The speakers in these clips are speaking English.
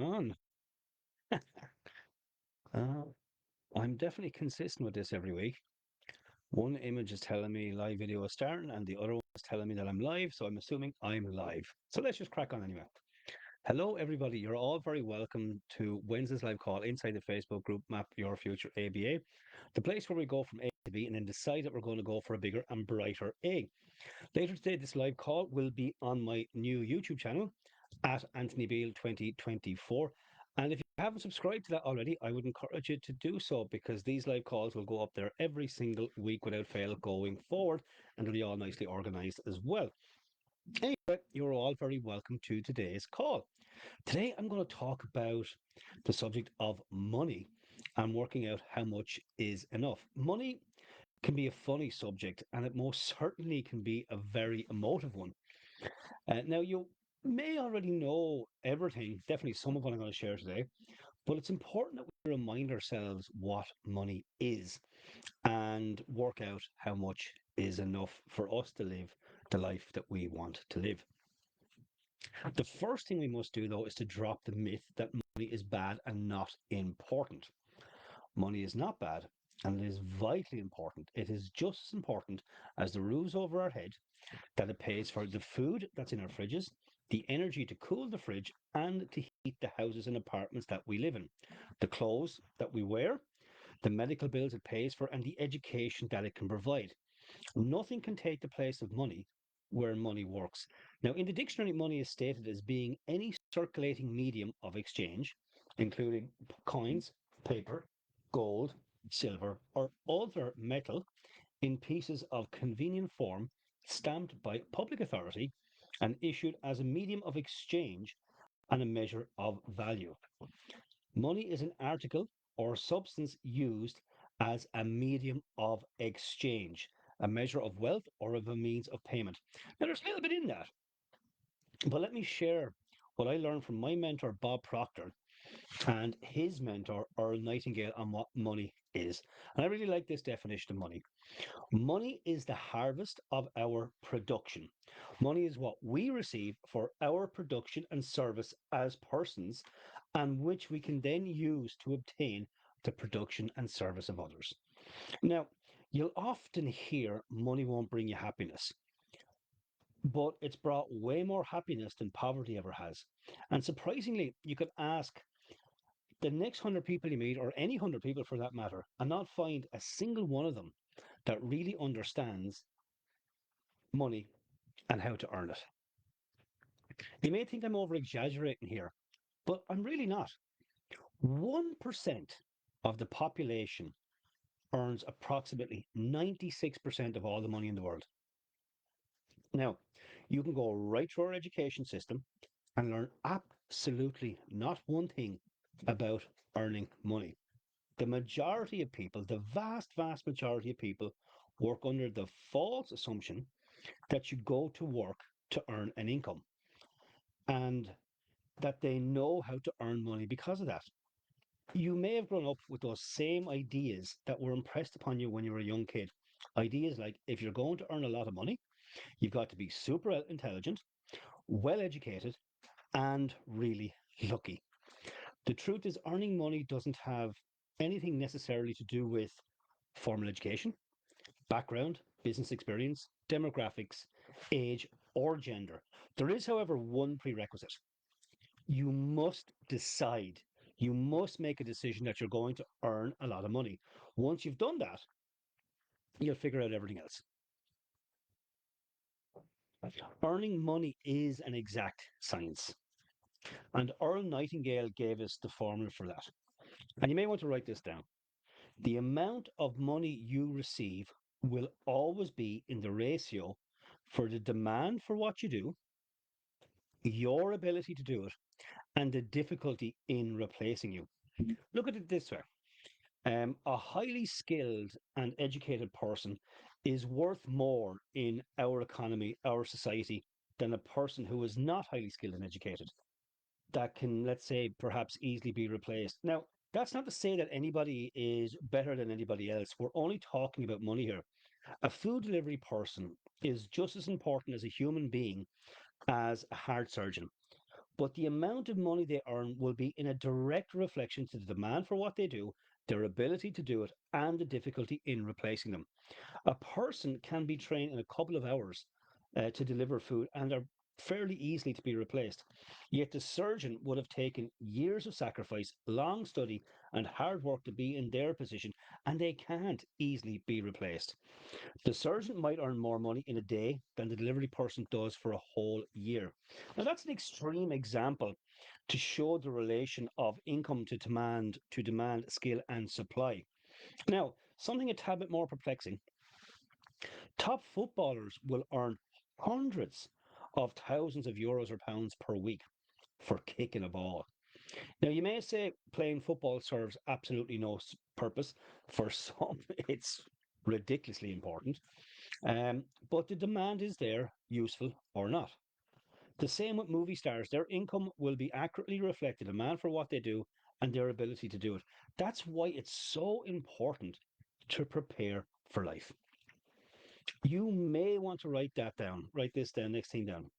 on. Uh, I'm definitely consistent with this every week. One image is telling me live video is starting, and the other one is telling me that I'm live, so I'm assuming I'm live. So let's just crack on anyway. Hello, everybody. You're all very welcome to Wednesday's live call inside the Facebook group Map Your Future ABA, the place where we go from A to B and then decide that we're going to go for a bigger and brighter A. Later today, this live call will be on my new YouTube channel at Anthony Beale 2024. And if you haven't subscribed to that already, I would encourage you to do so because these live calls will go up there every single week without fail going forward, and they'll be all nicely organized as well. Anyway, you're all very welcome to today's call. Today, I'm going to talk about the subject of money and working out how much is enough. Money can be a funny subject, and it most certainly can be a very emotive one. Now, you may already know everything, definitely some of what I'm going to share today, but it's important that we remind ourselves what money is and work out how much is enough for us to live the life that we want to live. The first thing we must do, though, is to drop the myth that money is bad and not important. Money is not bad, and it is vitally important. It is just as important as the roofs over our head, that it pays for the food that's in our fridges, the energy to cool the fridge, and to heat the houses and apartments that we live in, the clothes that we wear, the medical bills it pays for, and the education that it can provide. Nothing can take the place of money where money works. Now, in the dictionary, money is stated as being any circulating medium of exchange, including coins, paper, gold, silver, or other metal in pieces of convenient form, stamped by public authority, and issued as a medium of exchange and a measure of value. Money is an article or substance used as a medium of exchange, a measure of wealth or of a means of payment. Now, there's a little bit in that, but let me share what I learned from my mentor, Bob Proctor, and his mentor, Earl Nightingale, on what money is. And I really like this definition of money. Money is the harvest of our production. Money is what we receive for our production and service as persons, and which we can then use to obtain the production and service of others. Now, you'll often hear money won't bring you happiness, but it's brought way more happiness than poverty ever has. And surprisingly, you could ask the next 100 people you meet, or any 100 people for that matter, and not find a single one of them that really understands money and how to earn it. You may think I'm over exaggerating here, but I'm really not. 1% of the population earns approximately 96% of all the money in the world. Now, you can go right through our education system and learn absolutely not one thing about earning money. The majority of people, the vast, vast majority of people, work under the false assumption that you go to work to earn an income and that they know how to earn money because of that. You may have grown up with those same ideas that were impressed upon you when you were a young kid. Ideas like if you're going to earn a lot of money, you've got to be super intelligent, well educated, and really lucky. The truth is, earning money doesn't have anything necessarily to do with formal education, background, business experience, demographics, age, or gender. There is, however, one prerequisite. You must decide. You must make a decision that you're going to earn a lot of money. Once you've done that, you'll figure out everything else. Earning money is an exact science. And Earl Nightingale gave us the formula for that. And you may want to write this down. The amount of money you receive will always be in the ratio for the demand for what you do, your ability to do it, and the difficulty in replacing you. Look at it this way. A highly skilled and educated person is worth more in our economy, our society, than a person who is not highly skilled and educated that can, let's say, perhaps easily be replaced. Now, that's not to say that anybody is better than anybody else. We're only talking about money here. A food delivery person is just as important as a human being as a heart surgeon. but the amount of money they earn will be in a direct reflection to the demand for what they do, their ability to do it, and the difficulty in replacing them. A person can be trained in a couple of hours to deliver food and are fairly easily to be replaced. Yet the surgeon would have taken years of sacrifice, long study, and hard work to be in their position, and they can't easily be replaced. The surgeon might earn more money in a day than the delivery person does for a whole year. Now, that's an extreme example to show the relation of income to demand, skill, and supply. Now, something a tad bit more perplexing. Top footballers will earn hundreds of thousands of euros or pounds per week for kicking a ball. Now, you may say playing football serves absolutely no purpose. For some, it's ridiculously important. But the demand is there, useful or not. The same with movie stars. Their income will be accurately reflect the demand for what they do and their ability to do it. That's why it's so important to prepare for life. You may want to write that down. Write this down, next thing down.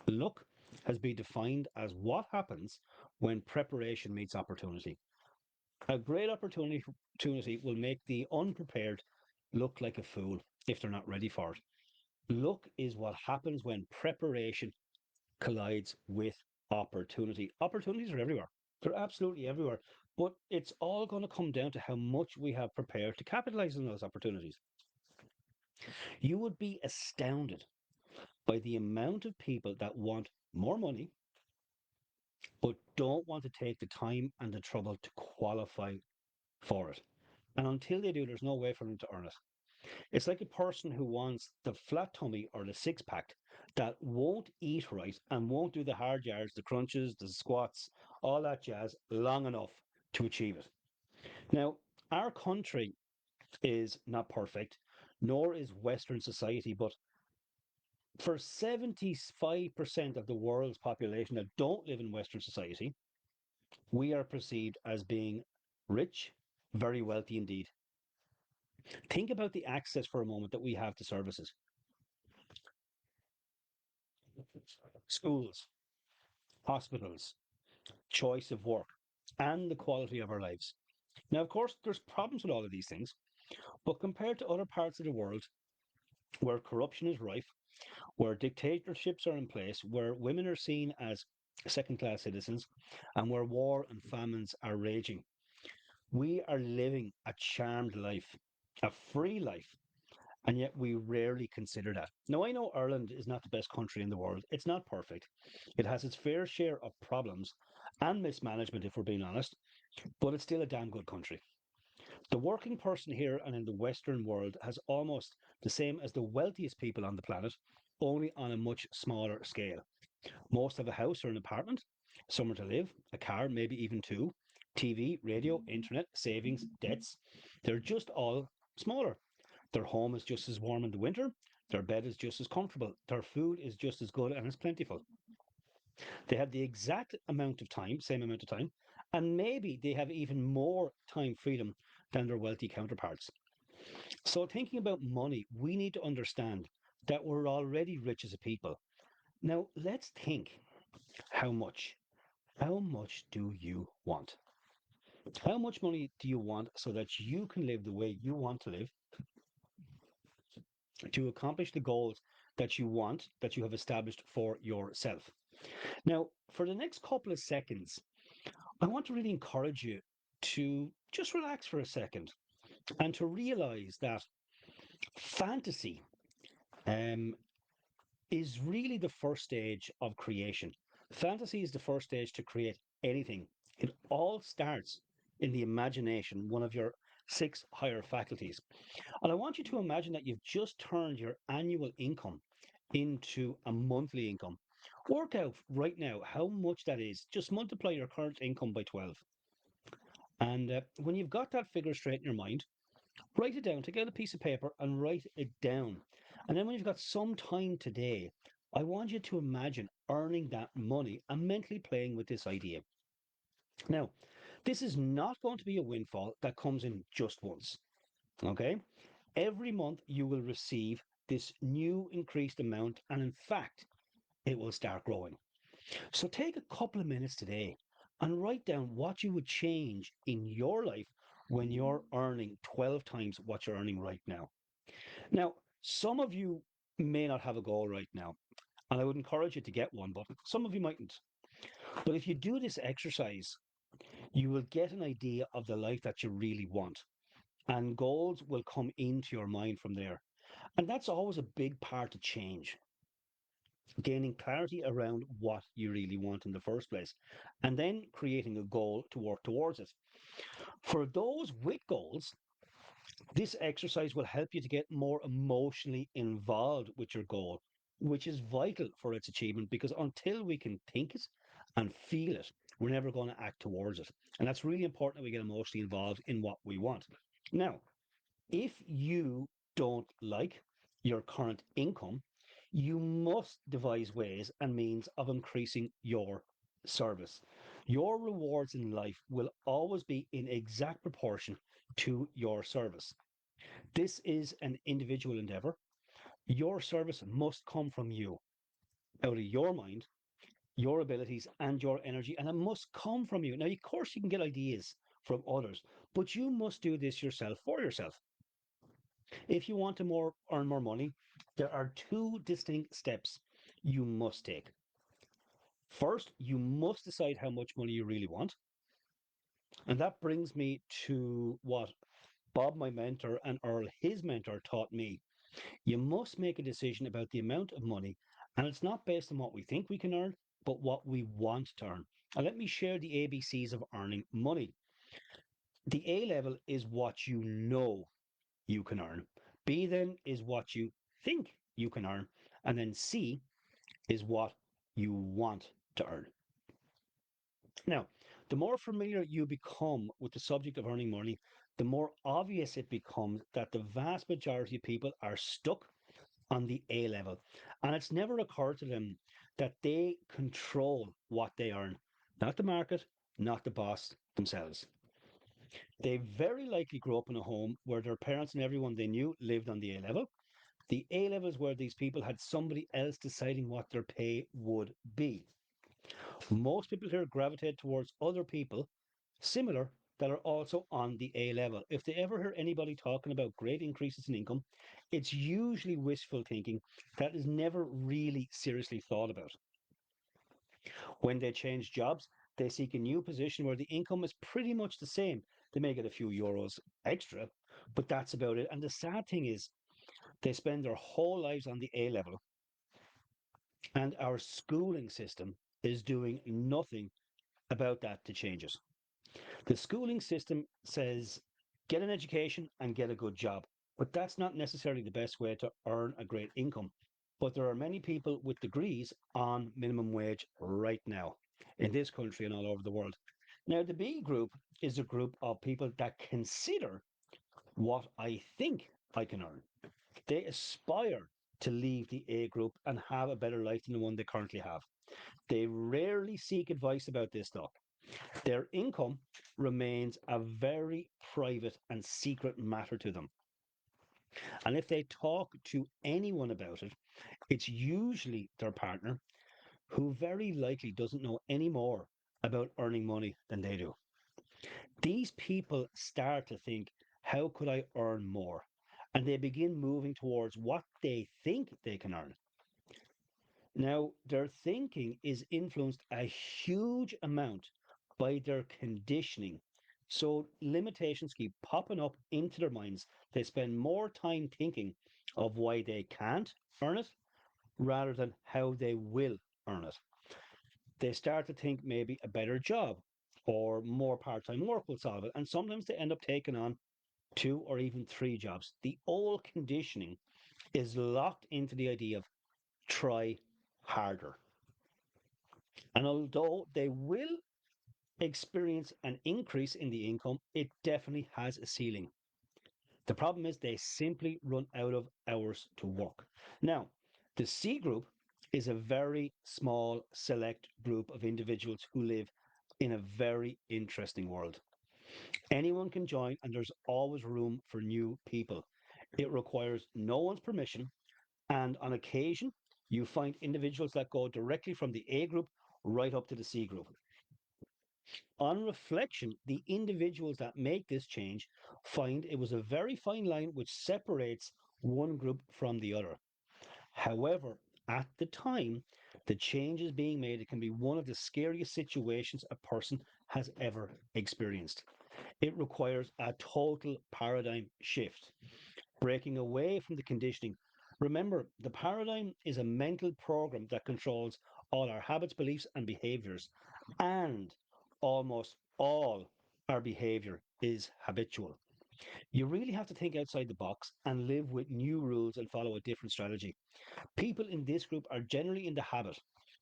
Luck has been defined as what happens when preparation meets opportunity. A great opportunity will make the unprepared look like a fool if they're not ready for it. Luck is what happens when preparation collides with opportunity. Opportunities are everywhere. They're absolutely everywhere. But it's all going to come down to how much we have prepared to capitalize on those opportunities. You would be astounded by the amount of people that want more money but don't want to take the time and the trouble to qualify for it. And until they do, there's no way for them to earn it. It's like a person who wants the flat tummy or the six pack that won't eat right and won't do the hard yards, the crunches, the squats, all that jazz long enough to achieve it. Now, our country is not perfect, nor is Western society, but for 75% of the world's population that don't live in Western society, we are perceived as being rich, very wealthy indeed. Think about the access for a moment that we have to services, schools, hospitals, choice of work, and the quality of our lives. Now, of course, there's problems with all of these things, but compared to other parts of the world where corruption is rife, where dictatorships are in place, where women are seen as second class citizens, and where war and famines are raging, we are living a charmed life, a free life, and yet we rarely consider that. Now, I know Ireland is not the best country in the world. It's not perfect. It has its fair share of problems and mismanagement, if we're being honest, but it's still a damn good country. The working person here and in the Western world has almost the same as the wealthiest people on the planet, only on a much smaller scale. Most have a house or an apartment, somewhere to live, a car, maybe even two, TV, radio, internet, savings, debts. They're just all smaller. Their home is just as warm in the winter. Their bed is just as comfortable. Their food is just as good and as plentiful. They have the exact amount of time, same amount of time, and maybe they have even more time freedom than their wealthy counterparts. So, thinking about money, we need to understand that we're already rich as a people. Now, let's think how much. How much do you want? How much money do you want so that you can live the way you want to live, to accomplish the goals that you want, that you have established for yourself? Now, for the next couple of seconds, I want to really encourage you to just relax for a second and to realize that fantasy um, is really the first stage of creation. Fantasy is the first stage to create anything. It all starts in the imagination, one of your six higher faculties. And I want you to imagine that you've just turned your annual income into a monthly income. Work out right now how much that is. Just multiply your current income by 12. And when you've got that figure straight in your mind, write it down. Take out a piece of paper and write it down. And then when you've got some time today, I want you to imagine earning that money and mentally playing with this idea. Now, this is not going to be a windfall that comes in just once. Okay? Every month you will receive this new increased amount, and in fact, it will start growing. So take a couple of minutes today and write down what you would change in your life when you're earning 12 times what you're earning right now. Now, some of you may not have a goal right now, and I would encourage you to get one, but some of you mightn't. But if you do this exercise, you will get an idea of the life that you really want, and goals will come into your mind from there. And that's always a big part of change, gaining clarity around what you really want in the first place, and then creating a goal to work towards it. For those with goals, this exercise will help you to get more emotionally involved with your goal, which is vital for its achievement because until we can think it and feel it, we're never going to act towards it. And that's really important that we get emotionally involved in what we want. Now, if you don't like your current income, you must devise ways and means of increasing your service. Your rewards in life will always be in exact proportion to your service. This is an individual endeavor. Your service must come from you, out of your mind, your abilities, and your energy, and it must come from you. Now, of course, you can get ideas from others, but you must do this yourself for yourself. If you want to earn more money, there are two distinct steps you must take. First, you must decide how much money you really want. And that brings me to what Bob, my mentor, and Earl, his mentor, taught me. You must make a decision about the amount of money, and it's not based on what we think we can earn, but what we want to earn. And let me share the ABCs of earning money. The A level is what you know you can earn. B then is what you think you can earn. And then C is what you want to earn. Now, the more familiar you become with the subject of earning money, the more obvious it becomes that the vast majority of people are stuck on the A level. And it's never occurred to them that they control what they earn, not the market, not the boss themselves. They very likely grew up in a home where their parents and everyone they knew lived on the A level. The A level is where these people had somebody else deciding what their pay would be. Most people here gravitate towards other people similar that are also on the A level. If they ever hear anybody talking about great increases in income, it's usually wishful thinking that is never really seriously thought about. When they change jobs, they seek a new position where the income is pretty much the same. They may get a few euros extra, but that's about it. And the sad thing is, they spend their whole lives on the A level, and our schooling system is doing nothing about that to change it. The schooling system says get an education and get a good job, but that's not necessarily the best way to earn a great income. But there are many people with degrees on minimum wage right now in this country and all over the world. Now, the B group is a group of people that consider what I think I can earn. They aspire to leave the A group and have a better life than the one they currently have. They rarely seek advice about this stuff. Their income remains a very private and secret matter to them. And if they talk to anyone about it, it's usually their partner who very likely doesn't know any more about earning money than they do. These people start to think, how could I earn more? And they begin moving towards what they think they can earn. Now, their thinking is influenced a huge amount by their conditioning. So limitations keep popping up into their minds. They spend more time thinking of why they can't earn it rather than how they will earn it. They start to think maybe a better job or more part time work will solve it. And sometimes they end up taking on two or even three jobs. The old conditioning is locked into the idea of try harder. And although they will experience an increase in the income, it definitely has a ceiling. The problem is they simply run out of hours to work. Now, the C group is a very small, select group of individuals who live in a very interesting world. Anyone can join, and there's always room for new people. It requires no one's permission, and on occasion, you find individuals that go directly from the A group right up to the C group. On reflection, the individuals that make this change find it was a very fine line which separates one group from the other. However, at the time the change is being made, it can be one of the scariest situations a person has ever experienced. It requires a total paradigm shift, breaking away from the conditioning. Remember, the paradigm is a mental program that controls all our habits, beliefs, and behaviors, and almost all our behavior is habitual. You really have to think outside the box and live with new rules and follow a different strategy. People in this group are generally in the habit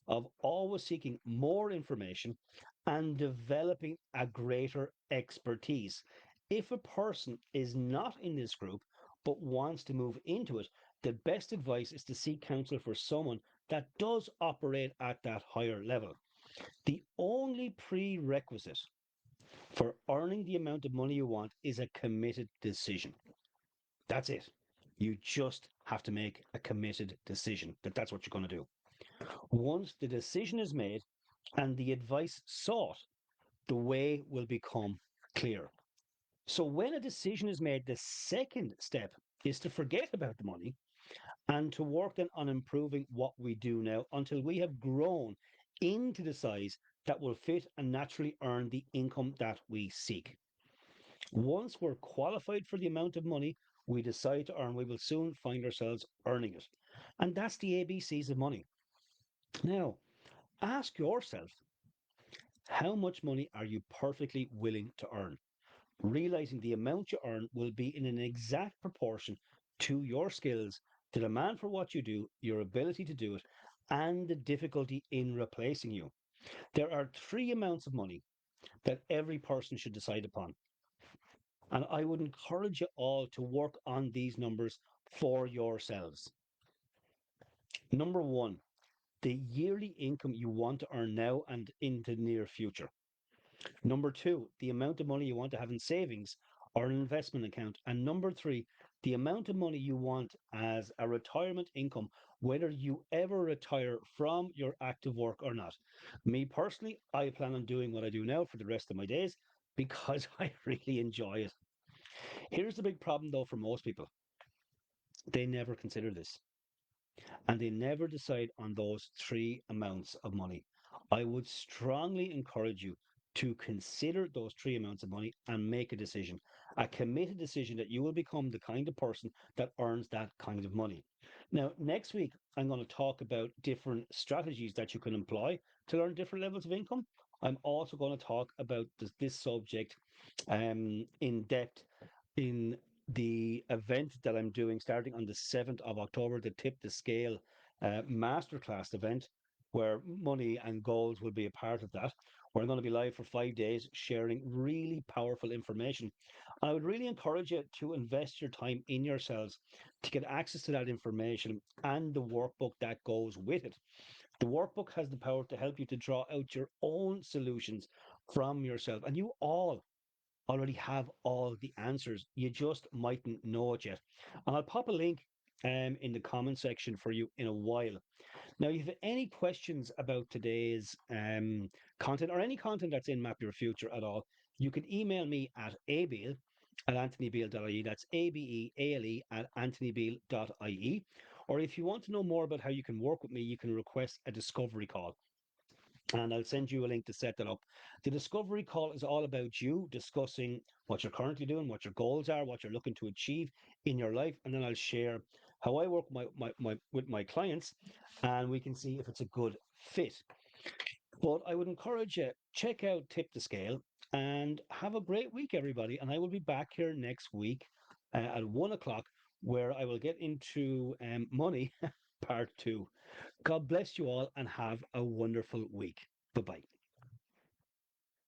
of always seeking more information and developing a greater expertise. If a person is not in this group but wants to move into it, the best advice is to seek counsel for someone that does operate at that higher level. The only prerequisite for earning the amount of money you want is a committed decision. That's it. You just have to make a committed decision that that's what you're going to do. Once the decision is made and the advice sought, the way will become clear. So, when a decision is made, the second step is to forget about the money and to work then on improving what we do now until we have grown into the size that will fit and naturally earn the income that we seek. Once we're qualified for the amount of money we decide to earn, we will soon find ourselves earning it. And that's the ABCs of money. Now, ask yourself, how much money are you perfectly willing to earn? Realizing the amount you earn will be in an exact proportion to your skills, the demand for what you do, your ability to do it, and the difficulty in replacing you. There are three amounts of money that every person should decide upon. And I would encourage you all to work on these numbers for yourselves. Number one, the yearly income you want to earn now and in the near future. Number two, the amount of money you want to have in savings or an investment account. And number three, the amount of money you want as a retirement income, whether you ever retire from your active work or not. Me personally, I plan on doing what I do now for the rest of my days because I really enjoy it. Here's the big problem though for most people, they never consider this and they never decide on those three amounts of money. I would strongly encourage you to consider those three amounts of money and make a decision, a committed decision that you will become the kind of person that earns that kind of money. Now, next week, I'm going to talk about different strategies that you can employ to earn different levels of income. I'm also going to talk about this subject in depth in the event that I'm doing starting on the 7th of October, the Tip the Scale masterclass event, where money and goals will be a part of that. We're going to be live for 5 days sharing really powerful information. And I would really encourage you to invest your time in yourselves to get access to that information and the workbook that goes with it. The workbook has the power to help you to draw out your own solutions from yourself. And you all already have all the answers. You just mightn't know it yet. And I'll pop a link in the comment section for you in a while. Now, if you have any questions about today's content or any content that's in Map Your Future at all, you can email me at abeal at anthonybeale.ie. That's ABEALE at anthonybeale.ie. Or if you want to know more about how you can work with me, you can request a discovery call and I'll send you a link to set that up. The discovery call is all about you discussing what you're currently doing, what your goals are, what you're looking to achieve in your life, and then I'll share how I work with my clients, and we can see if it's a good fit. But I would encourage you check out Tip the Scale and have a great week, everybody. And I will be back here next week at 1 o'clock, where I will get into money part two. God bless you all and have a wonderful week. Bye bye.